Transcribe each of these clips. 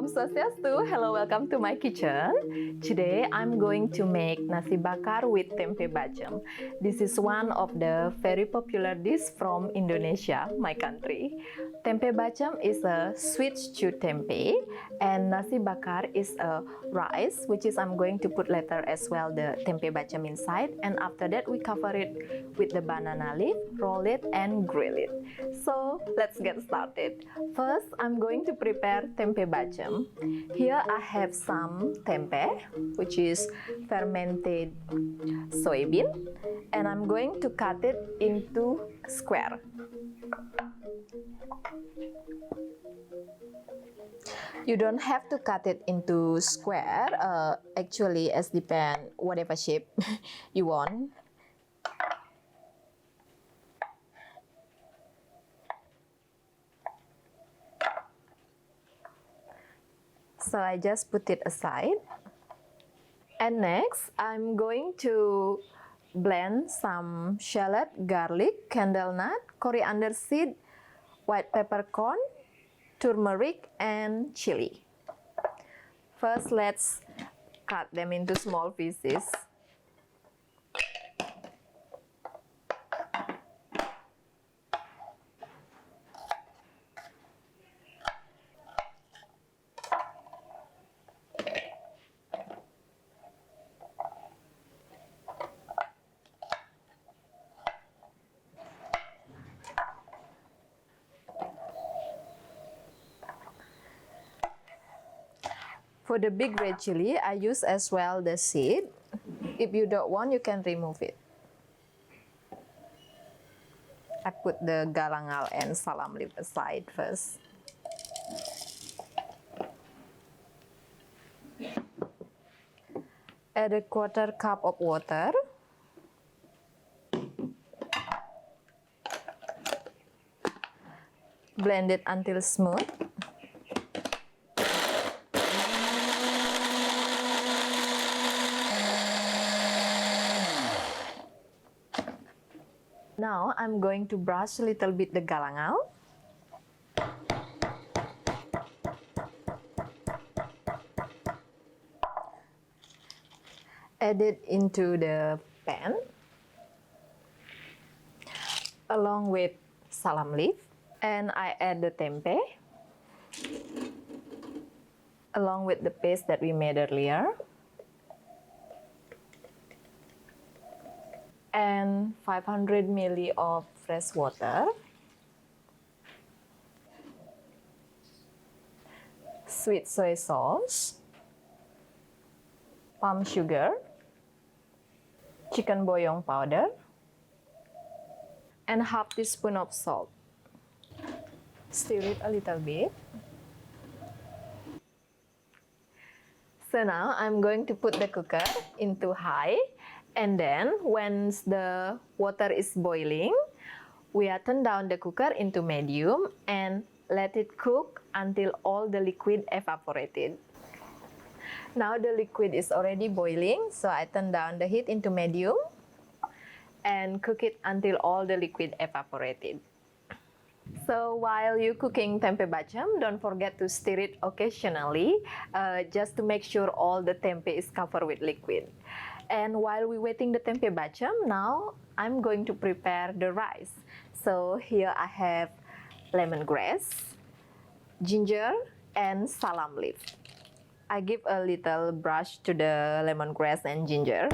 Om Swastiastu, hello, welcome to my kitchen. Today I'm going to make nasi bakar with tempe bacem. This is one of the very popular dish from Indonesia, my country. Tempe bacem is a sweet stew tempeh, and nasi bakar is a rice, which is I'm going to put later as well the tempe bacem inside, and after that we cover it with the banana leaf, roll it and grill it. So let's get started. First, I'm going to prepare tempe bacem. Here I have some tempeh, which is fermented soybean, and I'm going to cut it into square. You don't have to cut it into square, actually as depend whatever shape you want. So I just put it aside. And next, I'm going to blend some shallot, garlic, candle nut, coriander seed, white peppercorn, turmeric, and chili. First, let's cut them into small pieces. For the big red chili, I use as well the seed. If you don't want, you can remove it. I put the galangal and salam leaf aside first. Add a quarter cup of water. Blend it until smooth. Now I'm going to brush a little bit the galangal. Add it into the pan along with salam leaf, and I add the tempeh along with the paste that we made earlier, and 500 ml of fresh water, sweet soy sauce, palm sugar, chicken bouillon powder, and half teaspoon of salt. Stir it a little bit. So now I'm going to put the cooker into high, and then once the water is boiling, we turn down the cooker into medium and let it cook until all the liquid evaporated. Now the liquid is already boiling, so I turn down the heat into medium and cook it until all the liquid evaporated. So while you're cooking tempe bacem, don't forget to stir it occasionally, just to make sure all the tempeh is covered with liquid. And while we're waiting the tempe bacem, now I'm going to prepare the rice. So here I have lemongrass, ginger, and salam leaf. I give a little brush to the lemongrass and ginger.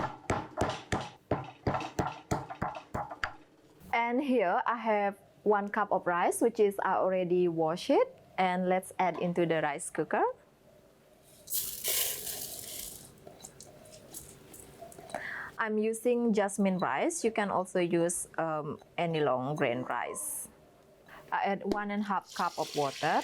And here I have 1 cup of rice, which is I already washed it, and let's add into the rice cooker. I'm using jasmine rice. You can also use any long grain rice. I add 1.5 cup of water.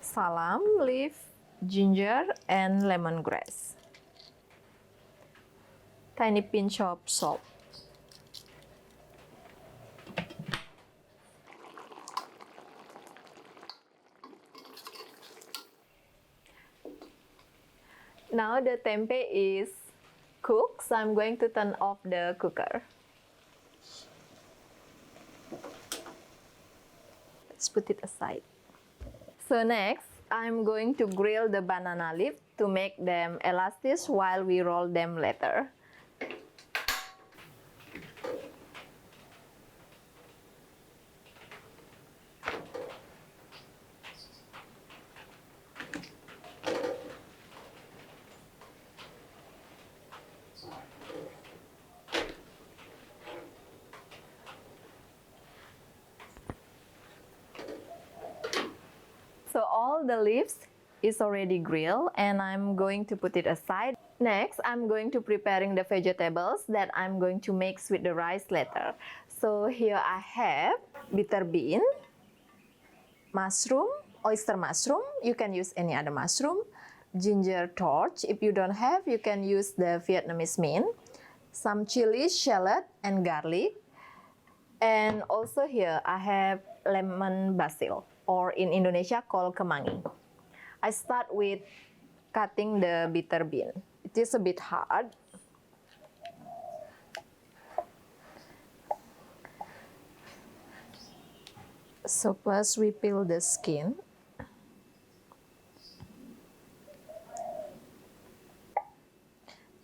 Salam leaf, ginger, and lemongrass. Tiny pinch of salt. Now the tempeh is cook, so I'm going to turn off the cooker. Let's put it aside. So next, I'm going to grill the banana leaf to make them elastic while we roll them later. So all the leaves is already grilled and I'm going to put it aside. Next, I'm going to preparing the vegetables that I'm going to mix with the rice later. So here I have bitter bean, mushroom, oyster mushroom. You can use any other mushroom. Ginger torch. If you don't have, you can use the Vietnamese mint. Some chili, shallot, and garlic. And also here I have lemon basil, or in Indonesia called kemangi. I start with cutting the bitter bean. It is a bit hard. So first we peel the skin.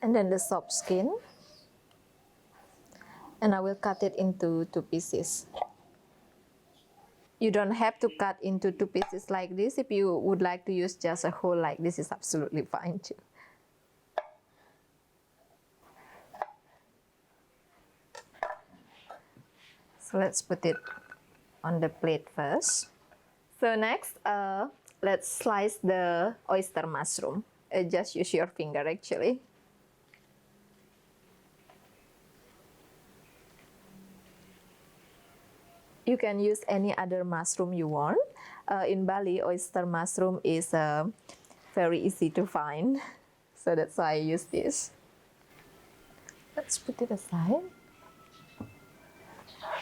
And then the soft skin. And I will cut it into 2 pieces. You don't have to cut into 2 pieces like this. If you would like to use just a whole like this, is absolutely fine too. So let's put it on the plate first. So next, let's slice the oyster mushroom. Just use your finger actually. You can use any other mushroom you want. In Bali, oyster mushroom is very easy to find. So that's why I use this. Let's put it aside.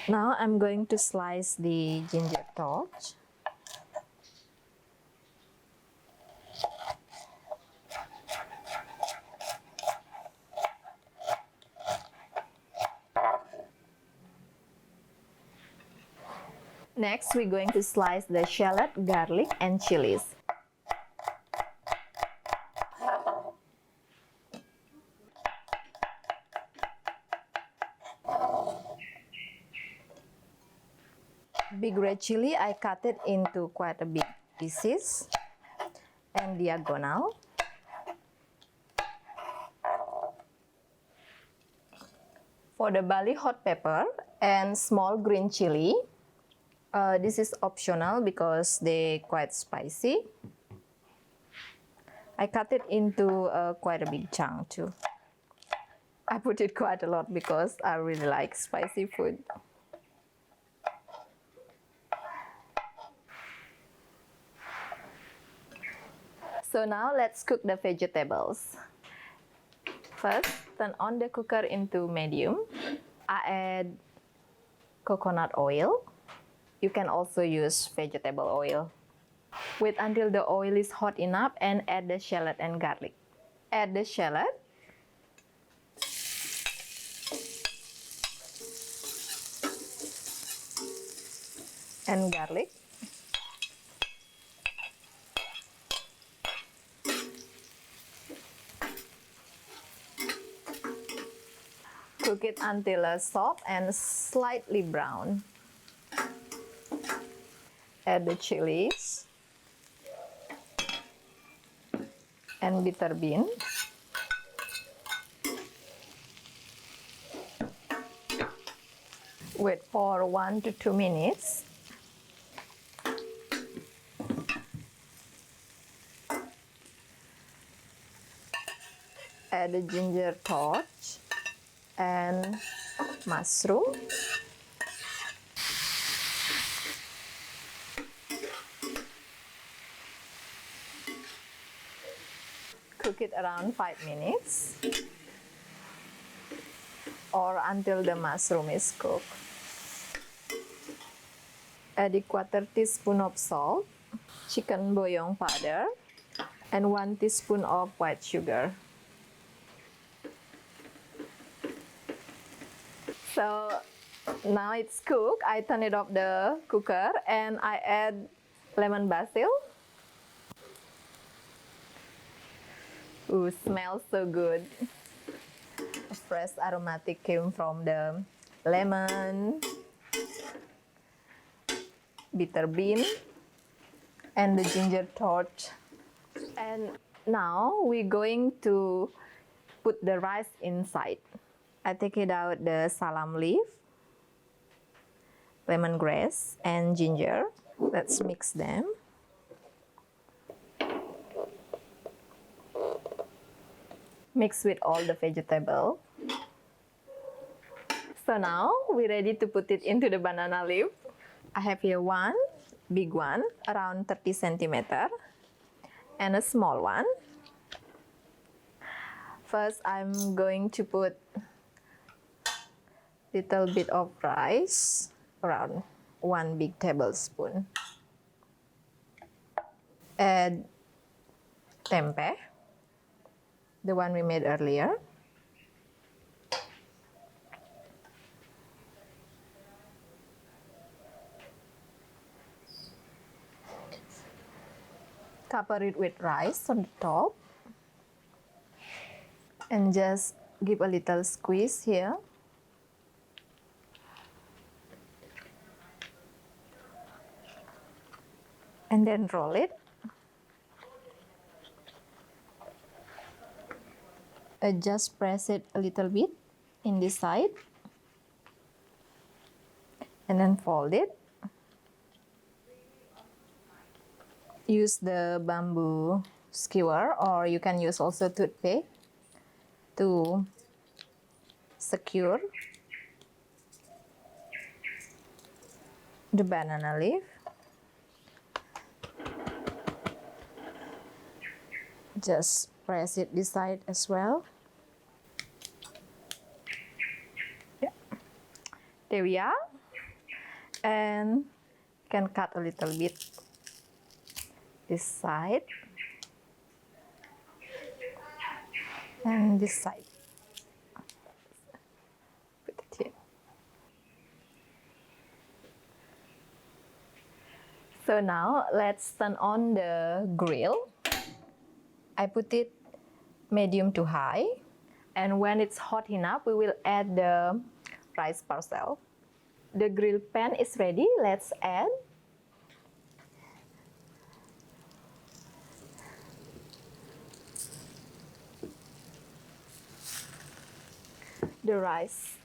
Now I'm going to slice the ginger torch. Next, we're going to slice the shallot, garlic, and chilies. Big red chili, I cut it into quite a big pieces and diagonal. For the Bali hot pepper and small green chili, this is optional because they're quite spicy. I cut it into quite a big chunk too. I put it quite a lot because I really like spicy food. So now let's cook the vegetables. First, turn on the cooker into medium. I add coconut oil. You can also use vegetable oil. Wait until the oil is hot enough and add the shallot and garlic. Add the shallot. And garlic. Cook it until soft and slightly brown. Add the chilies and bitter bean. Wait for 1 to 2 minutes. Add the ginger torch and mushroom. Cook it around 5 minutes or until the mushroom is cooked. Add a 1/4 teaspoon of salt, chicken bouillon powder, and 1 teaspoon of white sugar. So now it's cooked. I turn it off the cooker and I add lemon basil. Ooh, smells so good. A fresh aromatic came from the lemon, bitter bean, and the ginger torch. And now we're going to put the rice inside. I take it out the salam leaf, lemongrass, and ginger. Let's mix them. Mix with all the vegetable. So now we're ready to put it into the banana leaf. I have here one big one, around 30 centimeter, and a small one. First, I'm going to put little bit of rice, around 1 big tablespoon. Add tempeh, the one we made earlier. Cover it with rice on the top. And just give a little squeeze here. And then roll it. Just press it a little bit in this side. And then fold it. Use the bamboo skewer, or you can use also toothpick to secure the banana leaf. Just press it this side as well. Yeah. There we are. And you can cut a little bit this side and this side. Put it here. So now let's turn on the grill. I put it medium to high, and when it's hot enough, we will add the rice parcel. The grill pan is ready. Let's add the rice.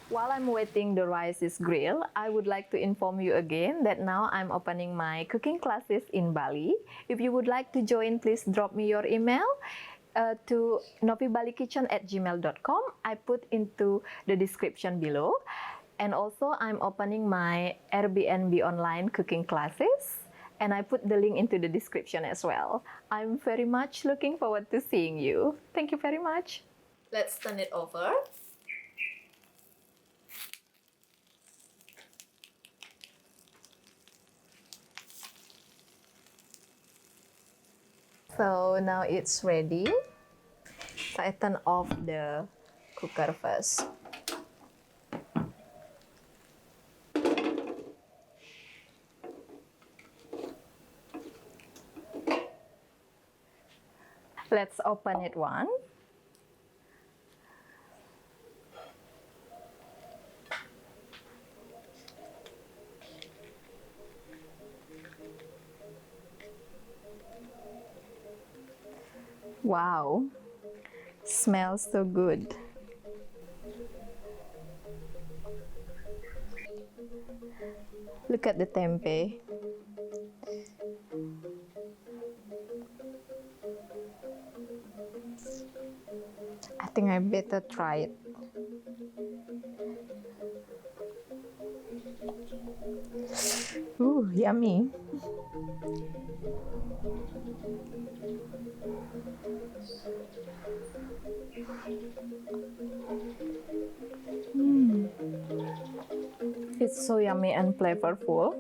While I'm waiting the rice is grilled, I would like to inform you again that now I'm opening my cooking classes in Bali. If you would like to join, please drop me your email to novibalikitchen@gmail.com. I put into the description below. And also I'm opening my Airbnb online cooking classes, and I put the link into the description as well. I'm very much looking forward to seeing you. Thank you very much. Let's turn it over. So now it's ready. So I turn off the cooker first. Let's open it one. Wow, smells so good. Look at the tempeh. I think I better try it. Ooh, yummy. It's so yummy and flavorful.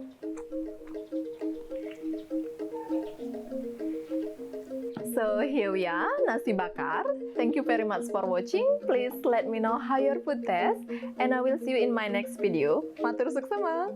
So here we are, nasi bakar. Thank you very much for watching. Please let me know how your food tastes, and I will see you in my next video. Matur suksema!